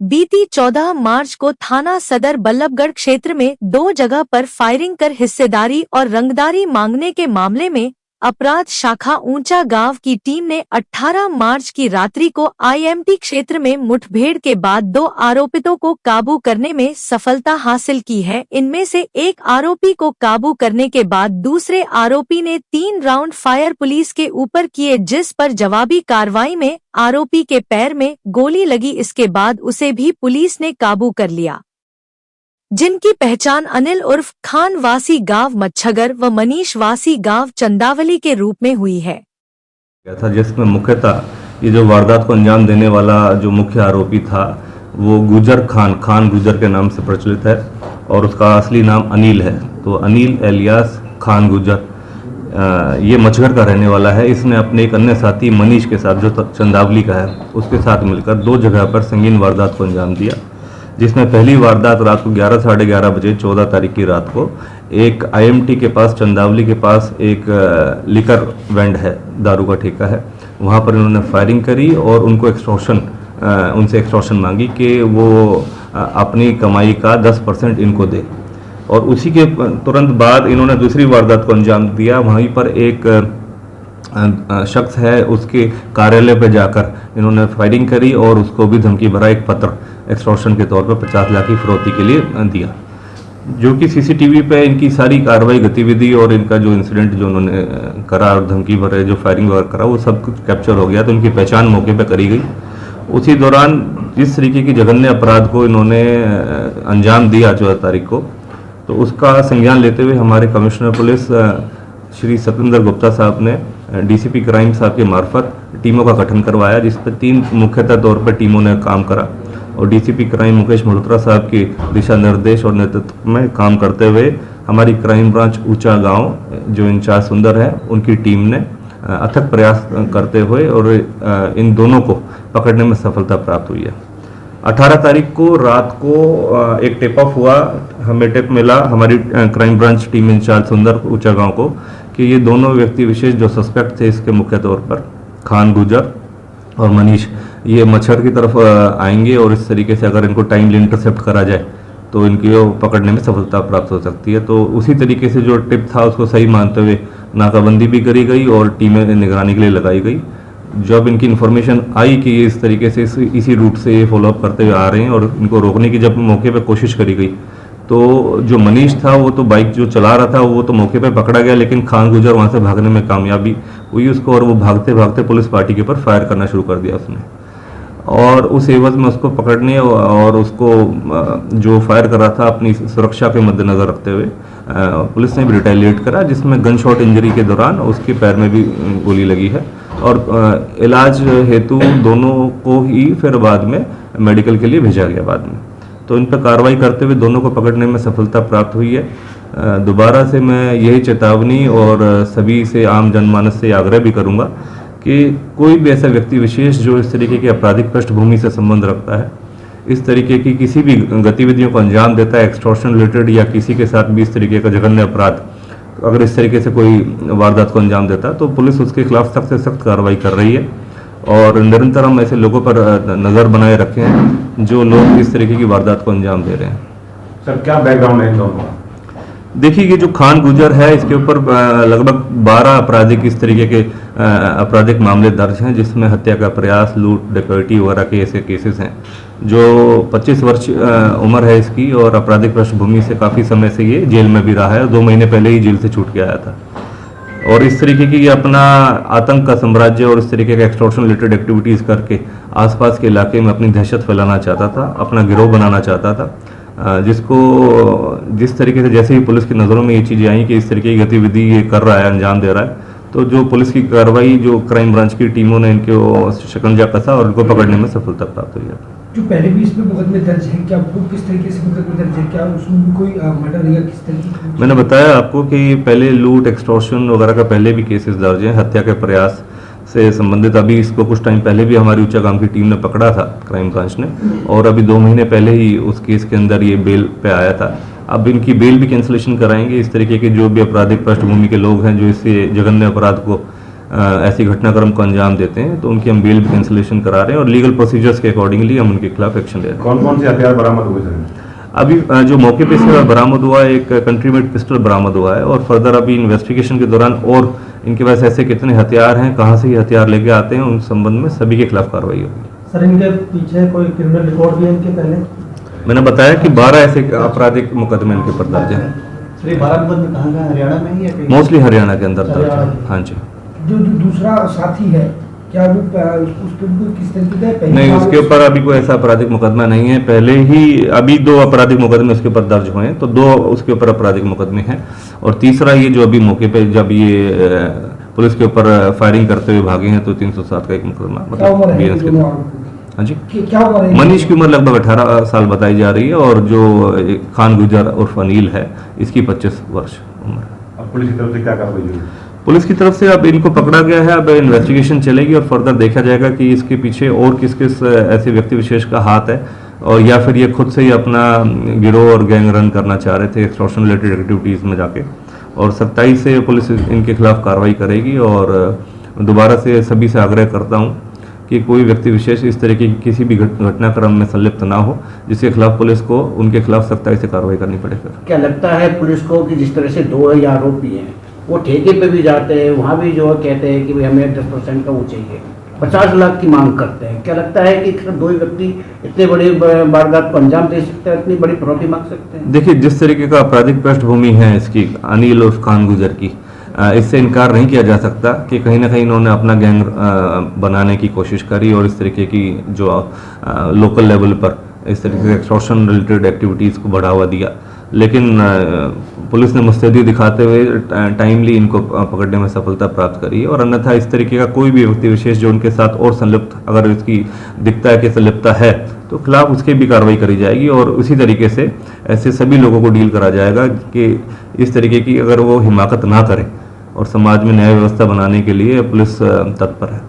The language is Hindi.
बीती 14 मार्च को थाना सदर बल्लभगढ़ क्षेत्र में 2 जगह पर फायरिंग कर हिस्सेदारी और रंगदारी मांगने के मामले में अपराध शाखा ऊंचा गांव की टीम ने 18 मार्च की रात्रि को आईएमटी क्षेत्र में मुठभेड़ के बाद 2 आरोपितों को काबू करने में सफलता हासिल की है। इनमें से एक आरोपी को काबू करने के बाद दूसरे आरोपी ने 3 राउंड फायर पुलिस के ऊपर किए, जिस पर जवाबी कार्रवाई में आरोपी के पैर में गोली लगी। इसके बाद उसे भी पुलिस ने काबू कर लिया, जिनकी पहचान अनिल उर्फ खान वासी गांव मच्छगर व मनीष वासी गांव चंदावली के रूप में हुई है। था जिसमें मुख्यतः ये जो वारदात को अंजाम देने वाला जो मुख्य आरोपी था वो गुजर खान गुजर के नाम से प्रचलित है और उसका असली नाम अनिल है। तो अनिल एलियास खान गुजर ये मच्छगर का रहने वाला है। इसने अपने एक अन्य साथी मनीष के साथ जो चंदावली का है उसके साथ मिलकर 2 जगह पर संगीन वारदात को अंजाम दिया, जिसमें पहली वारदात रात को 11 साढ़े 11 बजे 14 तारीख की रात को एक आईएमटी के पास चंदावली के पास एक लिकर वेंड है, दारू का ठेका है, वहाँ पर इन्होंने फायरिंग करी और उनको उनसे एक्सटॉर्शन मांगी कि वो अपनी कमाई का 10% इनको दे। और उसी के तुरंत बाद इन्होंने दूसरी वारदात को अंजाम दिया। वहीं पर एक शख्स है उसके कार्यालय पर जाकर इन्होंने फायरिंग करी और उसको भी धमकी भरा एक पत्र एक्सटॉर्शन के तौर पर 50 लाख की फिरौती के लिए दिया, जो कि सीसीटीवी पे इनकी सारी कार्रवाई गतिविधि और इनका जो इंसिडेंट जो उन्होंने करा और धमकी भरे जो फायरिंग वगैरह करा वो सब कुछ कैप्चर हो गया। तो इनकी पहचान मौके पे करी गई। उसी दौरान जिस तरीके की जघन्य अपराध को इन्होंने अंजाम दिया 14 तारीख को, तो उसका संज्ञान लेते हुए हमारे कमिश्नर पुलिस श्री सतेंद्र गुप्ता साहब ने डीसीपी क्राइम साहब के मार्फत टीमों का गठन करवाया, जिस पर 3 मुख्यतः तौर पर टीमों ने काम करा और डीसीपी क्राइम मुकेश मल्होत्रा साहब के दिशा निर्देश और नेतृत्व में काम करते हुए हमारी क्राइम ब्रांच ऊंचा गांव जो इंचार्ज सुंदर है उनकी टीम ने अथक प्रयास करते हुए और इन दोनों को पकड़ने में सफलता प्राप्त हुई है। 18 तारीख को रात को एक टिप ऑफ हुआ, हमें टिप मिला हमारी क्राइम ब्रांच टीम इंचार्ज सुंदर ऊंचा गांव को कि ये दोनों व्यक्ति विशेष जो सस्पेक्ट थे इसके मुख्य तौर पर खान गुजर और मनीष ये मच्छर की तरफ आएंगे और इस तरीके से अगर इनको टाइमली इंटरसेप्ट करा जाए तो इनकी पकड़ने में सफलता प्राप्त हो सकती है। तो उसी तरीके से जो टिप था उसको सही मानते हुए नाकाबंदी भी करी गई और टीमें निगरानी के लिए लगाई गई। जब इनकी इन्फॉर्मेशन आई कि ये इस तरीके से इसी रूट से ये फॉलोअप करते हुए आ रहे हैं और इनको रोकने की जब मौके पर कोशिश करी गई तो जो मनीष था वो तो बाइक जो चला रहा था वो तो मौके पे पकड़ा गया, लेकिन खान गुजर वहाँ से भागने में कामयाबी हुई उसको और वो भागते भागते पुलिस पार्टी के ऊपर फायर करना शुरू कर दिया उसने। और उस एवज में उसको पकड़ने और उसको जो फायर कर रहा था अपनी सुरक्षा के मद्देनजर रखते हुए पुलिस ने भी रिटेलिएट करा, जिसमें गन शॉट इंजरी के दौरान उसके पैर में भी गोली लगी है और इलाज हेतु दोनों को ही फिर बाद में मेडिकल के लिए भेजा गया बाद में। तो इन पर कार्रवाई करते हुए दोनों को पकड़ने में सफलता प्राप्त हुई है। दोबारा से मैं यही चेतावनी और सभी से आम जनमानस से आग्रह भी करूंगा कि कोई भी ऐसा व्यक्ति विशेष जो इस तरीके की आपराधिक पृष्ठभूमि से संबंध रखता है, इस तरीके की किसी भी गतिविधियों को अंजाम देता है एक्सटॉर्शन रिलेटेड या किसी के साथ भी इस तरीके का जघन्य अपराध अगर इस तरीके से कोई वारदात को अंजाम देता है तो पुलिस उसके खिलाफ सख्त से सख्त कार्रवाई कर रही है और निरंतर हम ऐसे लोगों पर नज़र बनाए रखे हैं जो लोग इस तरीके की वारदात को अंजाम दे रहे हैं। सर क्या बैकग्राउंड है इन दोनों का? देखिए ये जो खान गुजर है इसके ऊपर लगभग 12 आपराधिक इस तरीके के आपराधिक मामले दर्ज हैं, जिसमें हत्या का प्रयास, लूट, डकैती वगैरह के ऐसे केसेस हैं। जो 25 वर्ष उम्र है इसकी और आपराधिक पृष्ठभूमि से काफ़ी समय से ये जेल में भी रहा है, 2 महीने पहले ही जेल से छूट के आया था और इस तरीके की अपना आतंक का साम्राज्य और इस तरीके का एक्सटॉर्शन रिलेटेड एक्टिविटीज़ करके आसपास के इलाके में अपनी दहशत फैलाना चाहता था, अपना गिरोह बनाना चाहता था, जिसको जिस तरीके से जैसे ही पुलिस की नज़रों में ये चीज़ें आई कि इस तरीके की गतिविधि ये कर रहा है, अंजाम दे रहा है, तो जो पुलिस की कार्रवाई जो क्राइम ब्रांच की टीमों ने इनको शिकंजा कसा और इनको पकड़ने में सफलता प्राप्त हुई है। जो पहले भी इसमें मुकदमे दर्ज हैं, क्या वो किस तरीके से मुकदमे दर्ज है? क्या उसमें कोई मर्डर या किस तरीके? मैंने बताया आपको कि पहले लूट, एक्सटॉर्शन वगैरह का पहले भी केसेस दर्ज हैं, हत्या के प्रयास से संबंधित। अभी इसको कुछ टाइम पहले भी हमारी ऊंचा गांव की टीम ने पकड़ा था क्राइम ब्रांच ने और अभी 2 महीने पहले ही उस केस के अंदर ये बेल पे आया था। अब इनकी बेल भी कैंसिलेशन कराएंगे। इस तरीके के जो भी आपराधिक पृष्ठभूमि के लोग हैं जो इससे जघन्य अपराध को ऐसी घटनाक्रम को अंजाम देते हैं तो उनकी हम बेल भी कैंसिलेशन करा रहे हैं और लीगल प्रोसीजर्स के अकॉर्डिंगली हम उनके खिलाफ एक्शन ले रहे हैं। कौन कौन से हथियार बरामद हुए सर? अभी जो मौके पे से बरामद हुआ है, एक कंट्री मेड पिस्टल बरामद हुआ है और फर्दर अभी इन्वेस्टिगेशन के दौरान और इनके पास ऐसे कितने हथियार हैं, कहाँ से ये हथियार लेके आते हैं, उन संबंध में सभी के खिलाफ कार्रवाई होगी। सर इनके पीछे कोई क्रिमिनल रिकॉर्ड भी है इनके पहले? मैंने बताया कि 12 ऐसे आपराधिक मुकदमे इनके ऊपर दर्ज हैं। सर 12 मुकदमे कहाँ हरियाणा में ही है? मोस्टली हरियाणा के अंदर दर्ज है। हाँ जी। जो दूसरा साथी है क्या वो उसके ऊपर किस तरीके का है? नहीं, उसके ऊपर अभी कोई ऐसा आपराधिक मुकदमा नहीं है। पहले ही अभी 2 आपराधिक मुकदमे उसके ऊपर दर्ज हुए हैं, तो 2 उसके ऊपर आपराधिक मुकदमे हैं और तीसरा ये जो अभी मौके पे जब ये पुलिस के ऊपर फायरिंग करते हुए भागे हैं तो 307 का एक मुकदमा हाँ जी। क्या उम्र है? मनीष की उम्र लगभग 18 साल बताई जा रही है और जो खान गुजर उर्फ अनिल है इसकी 25 वर्ष उम्र। अब पुलिस की तरफ से क्या कार्रवाई हुई? पुलिस की तरफ से अब इनको पकड़ा गया है, अब इन्वेस्टिगेशन चलेगी और फर्दर देखा जाएगा कि इसके पीछे और किस किस ऐसे व्यक्ति विशेष का हाथ है और या फिर ये खुद से ही अपना गिरोह और गैंग रन करना चाह रहे थे एक्सटॉर्शन रिलेटेड एक्टिविटीज़ में जाके। और 27 से पुलिस इनके खिलाफ कार्रवाई करेगी और दोबारा से सभी से आग्रह करता हूँ कि कोई व्यक्ति विशेष इस तरीके की किसी भी घटनाक्रम में संलिप्त ना हो जिसके खिलाफ पुलिस को उनके खिलाफ सख्ताई से कार्रवाई करनी पड़े। फिर क्या लगता है पुलिस को कि जिस तरह से 2 आरोपी हैं वो ठेके पे भी जाते हैं, वहाँ भी जो कहते हैं कि भाई हमें 10% का वो चाहिए, 50 लाख की मांग करते हैं, क्या लगता है कि सिर्फ 2 व्यक्ति इतने बड़े वारदात को अंजाम दे सकते हैं, इतनी बड़ी फिरौती मांग सकते हैं? देखिए, जिस तरीके का आपराधिक पृष्ठभूमि है इसकी अनिल उर्फ खान गुजर की, इससे इनकार नहीं किया जा सकता कि कहीं ना कहीं इन्होंने अपना गैंग बनाने की कोशिश करी और इस तरीके की जो लोकल लेवल पर इस तरीके से एक्सटॉर्शन रिलेटेड एक्टिविटीज़ को बढ़ावा दिया। लेकिन पुलिस ने मुस्तैदी दिखाते हुए टाइमली इनको पकड़ने में सफलता प्राप्त करी और अन्यथा इस तरीके का कोई भी व्यक्ति विशेष जो उनके साथ और संलिप्त अगर इसकी दिखता है कि संलिप्तता है तो खिलाफ उसकी भी कार्रवाई करी जाएगी और उसी तरीके से ऐसे सभी लोगों को डील करा जाएगा कि इस तरीके की अगर वो हिमाकत ना करें और समाज में न्याय व्यवस्था बनाने के लिए पुलिस तत्पर है।